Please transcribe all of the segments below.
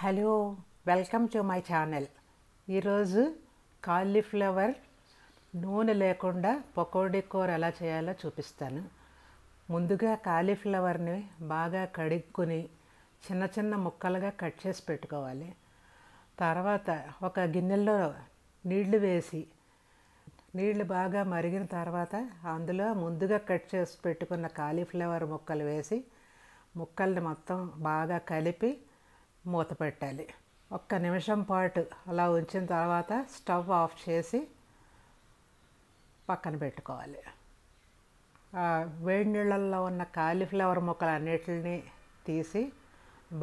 Hello, welcome to my channel. ఈరోజు cauliflower నూనె లేకుండా పకోడీ కూర ఎలా చేయాలో చూపిస్తాను. ముందుగా కాలీఫ్లవర్ని బాగా కడుక్కుని చిన్న చిన్న ముక్కలుగా కట్ చేసి పెట్టుకోవాలి. తర్వాత ఒక గిన్నెలో నీళ్లు వేసి నీళ్లు బాగా మరిగిన తర్వాత అందులో ముందుగా కట్ చేసి పెట్టుకున్న కాలీఫ్లవర్ ముక్కలు వేసి ముక్కల్ని మొత్తం బాగా కలిపి మూత పెట్టాలి. ఒక్క నిమిషం పాటు అలా ఉంచిన తర్వాత స్టవ్ ఆఫ్ చేసి పక్కన పెట్టుకోవాలి. వేడి నీళ్ళల్లో ఉన్న కాలీఫ్లవర్ ముక్కలు అన్నిటిని తీసి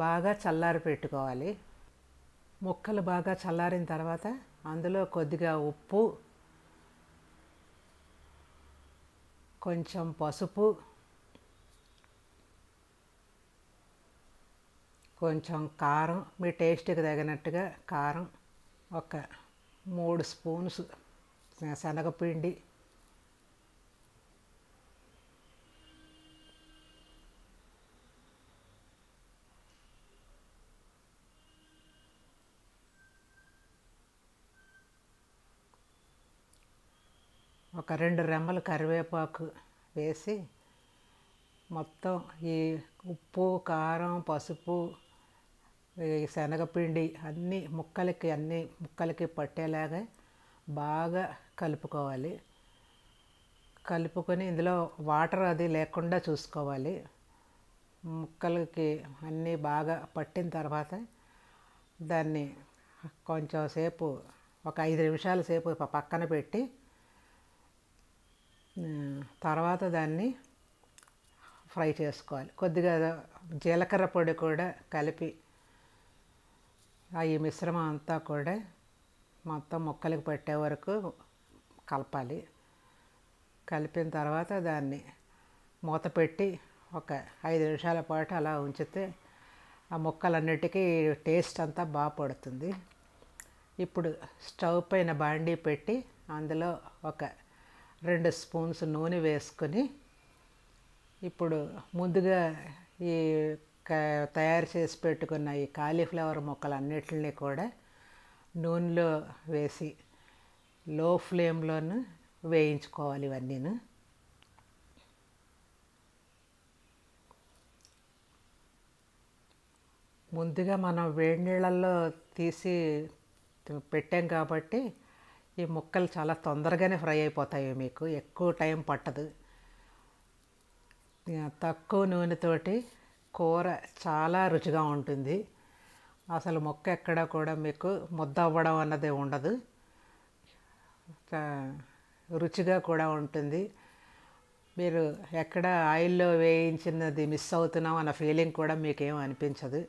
బాగా చల్లారి పెట్టుకోవాలి. ముక్కలు బాగా చల్లారిన తర్వాత అందులో కొద్దిగా ఉప్పు, కొంచెం పసుపు, కొంచెం కారం, మీ టేస్ట్కి తగినట్టుగా కారం, ఒక 3 స్పూన్స్ శనగపిండి, ఒక 2 రెమ్మలు కరివేపాకు వేసి మొత్తం ఈ ఉప్పు, కారం, పసుపు, ఈ శనగపిండి అన్ని ముక్కలకి పట్టేలాగా బాగా కలుపుకోవాలి. కలుపుకొని ఇందులో వాటర్ అది లేకుండా చూసుకోవాలి. ముక్కలకి అన్నీ బాగా పట్టిన తర్వాత దాన్ని కొంచెం సేపు ఒక 5 నిమిషాల సేపు పక్కన పెట్టి తర్వాత దాన్ని ఫ్రై చేసుకోవాలి. కొద్దిగా జీలకర్ర పొడి కూడా కలిపి ఈ మిశ్రమం అంతా కూడా మొత్తం ముక్కలకి పట్టే వరకు కలపాలి. కలిపిన తర్వాత దాన్ని మూత పెట్టి ఒక 5 నిమిషాల పాటు అలా ఉంచితే ఆ ముక్కలన్నిటికీ టేస్ట్ అంతా బాగా పడుతుంది. ఇప్పుడు స్టవ్ పైన బాండీ పెట్టి అందులో ఒక 2 స్పూన్స్ నూనె వేసుకొని ఇప్పుడు ముందుగా ఈ తయారు చేసి పెట్టుకున్న ఈ కాలీఫ్లవర్ ముక్కలన్నిటిని కూడా నూనెలో వేసి లో ఫ్లేమ్లోను వేయించుకోవాలి. ఇవన్నీను ముందుగా మనం వేడి నీళ్ళల్లో తీసి పెట్టాం కాబట్టి ఈ ముక్కలు చాలా తొందరగానే ఫ్రై అయిపోతాయి. మీకు ఎక్కువ టైం పట్టదు. తక్కువ నూనెతోటి కూర చాలా రుచిగా ఉంటుంది. అసలు ముక్క ఎక్కడ కూడా మీకు ముద్ద అవ్వడం అన్నది ఉండదు. రుచిగా కూడా ఉంటుంది. మీరు ఎక్కడ ఆయిల్లో వేయించినది మిస్ అవుతున్నాం అన్న ఫీలింగ్ కూడా మీకేం అనిపించదు.